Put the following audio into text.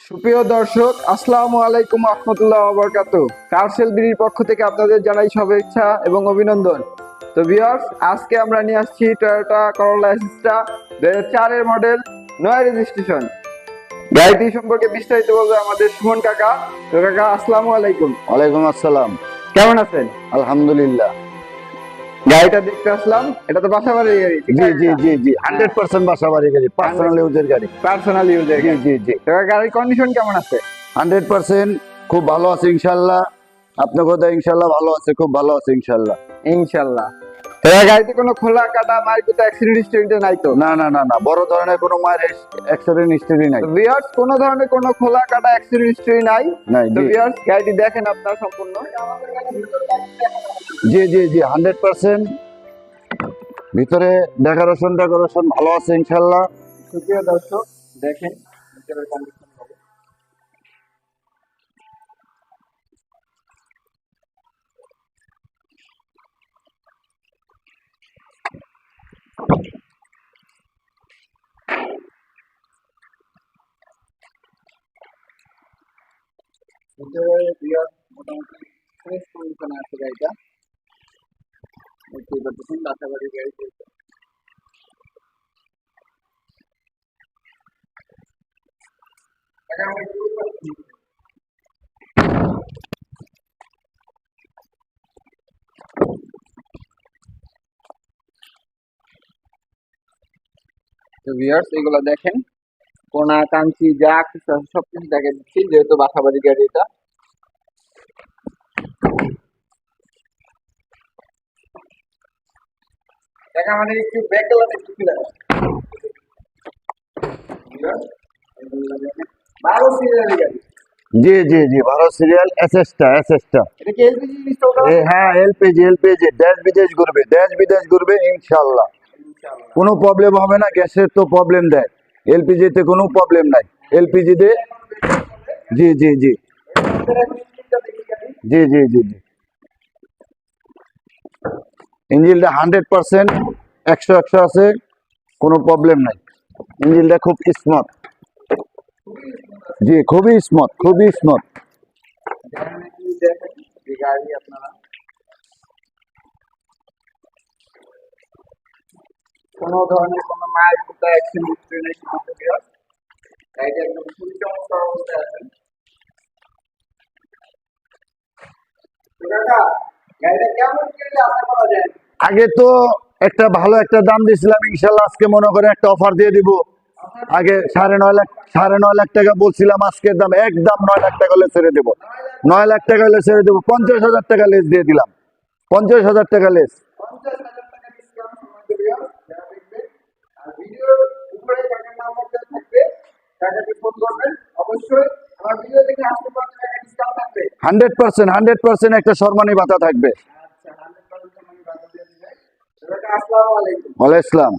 সুপ্রিয় দর্শক, আসসালামু আলাইকুম রহমতুল্লাহ বারাকাতুহু। কারসেল বিডির পক্ষ থেকে আপনাদের জানাই শুভেচ্ছা এবং অভিনন্দন। তো ভিউয়ার্স, আজকে আমরা নিয়ে আসছি টয়োটা করোলা অ্যাসিস্টা 2004 এর মডেল, নয় রেজিস্ট্রেশন। গাড়িটি সম্পর্কে বিস্তারিত বলবে আমাদের সুমন কাকা। তো কাকা, আসসালামু আলাইকুম। ওয়ালাইকুম আসসালাম। কেমন আছেন? আলহামদুলিল্লাহ। গাড়িটা দেখতে আসলাম, এটা তো বাসাবাড়ির গাড়ি। জি জি জি জি 100% বাসা বাড়ি গাড়ি, পার্সোনাল ইউজের গাড়ি। পার্সোনাল ইউজের জি গাড়ি। জি জি তো গাড়ির কন্ডিশন কেমন আছে? 100% খুব ভালো আছে ইনশাআল্লাহ। আপনার কথা ইনশাআল্লাহ ভালো আছে, খুব ভালো আছে ইনশাআল্লাহ। ইনশাল্লাহ। তো গাড়িতে কোনো খোলা কাটা মারকুটা অ্যাক্সিডেন্ট হিস্টরি নাই তো? না না না না, বড় ধরনের কোনো মায়ের অ্যাক্সিডেন্ট হিস্টরি নাই। ভিউয়ার্স, কোনো ধরনের কোনো খোলা কাটা অ্যাক্সিডেন্ট হিস্টরি নাই। নাই, তো জি ভিউয়ার্স, গাড়িটি দেখেন আপনারা সম্পূর্ণ। জি জি জি 100% ভিতরে ডেকোরেশন ভালো আছে ইনশাআল্লাহ। সুপ্রিয় দর্শক, দেখেন ভিতরের কন্ডিশন হবে। ভিতরে ভিউয়ার্স মোটামুটি ফ্রেশ কন্ডিশনে আছে গাড়িটা। দেখতেই পাচ্ছেন বাসাবাড়ির গাড়ি। তো ভিউয়ার্স, এগুলো দেখেন, কোনা কাঞ্চি যা কিছু আছে সবকিছু দেখে দিচ্ছি, যেহেতু বাসাবাড়ি গাড়ি এটা। দেখা আমাদের একটু ব্যাকগ্রাউন্ড একটু খুলে দাও। বারো সিরিয়ালের গাড়ি। জি জি জি 12 সিরিয়াল এসএসটা। এটা কি এলপিজি ইনস্টল করা? হ্যাঁ, এলপিজি দেশ বিদেশ ঘুরবে ইনশাআল্লাহ। ইনশাআল্লাহ। কোনো প্রবলেম হবে না। গ্যাসের তো প্রবলেম দেয়, এলপিজি তে কোনো প্রবলেম নাই। এলপিজি তে জি জি জি জি জি জি জি ইঞ্জিনটা 100% 100 আছে, কোনো প্রবলেম নাই। ইঞ্জিনটা খুব স্মুথ। জি খুবই স্মুথ, খুবই স্মুথ। দেখেন এই গাড়ি আপনারা কোনো ধরনের কোনো মায়ের কোথাও অ্যাক্সিডেন্ট হিস্ট্রি নেই সমস্ত ভিউয়ার। গাড়িটা একদম খুবই চমৎকার অবস্থায় আছে। তো কাকা, গাড়িটা কেমন কিনলে আশা করা যায়? আগে তো একটা ভালো একটা দাম দিয়েছিলাম, ইনশাল্লাহ আজকে মনে করে একটা অফার দিয়ে দিব। আগে 9.5 লাখ টাকা বলছিলাম, আজকের দাম একদম 9 লাখ টাকা হলে ছেড়ে দেবো। 9 লাখ টাকা হলে ছেড়ে দেবো। 50,000 টাকা লেস দিয়ে দিলাম। 50,000 টাকা লেস। 50,000 টাকা ডিসকাউন্ট সমস্ত ভিউয়ার যারা দেখবে। আর ভিডিওর উপরে কাকার নাম্বার দেওয়া থাকবে, কাকাকে ফোন করবেন। অবশ্যই আমার ভিডিও দেখে আসতে 50 টাকা ডিসকাউন্ট থাকবে। 100% একটা সম্মানী ভাতা থাকবে। আচ্ছা, 100% আমি বাধা দিয়ে দিই। আসসালামু আলাইকুম। ওয়ালাইকুম আসসালাম।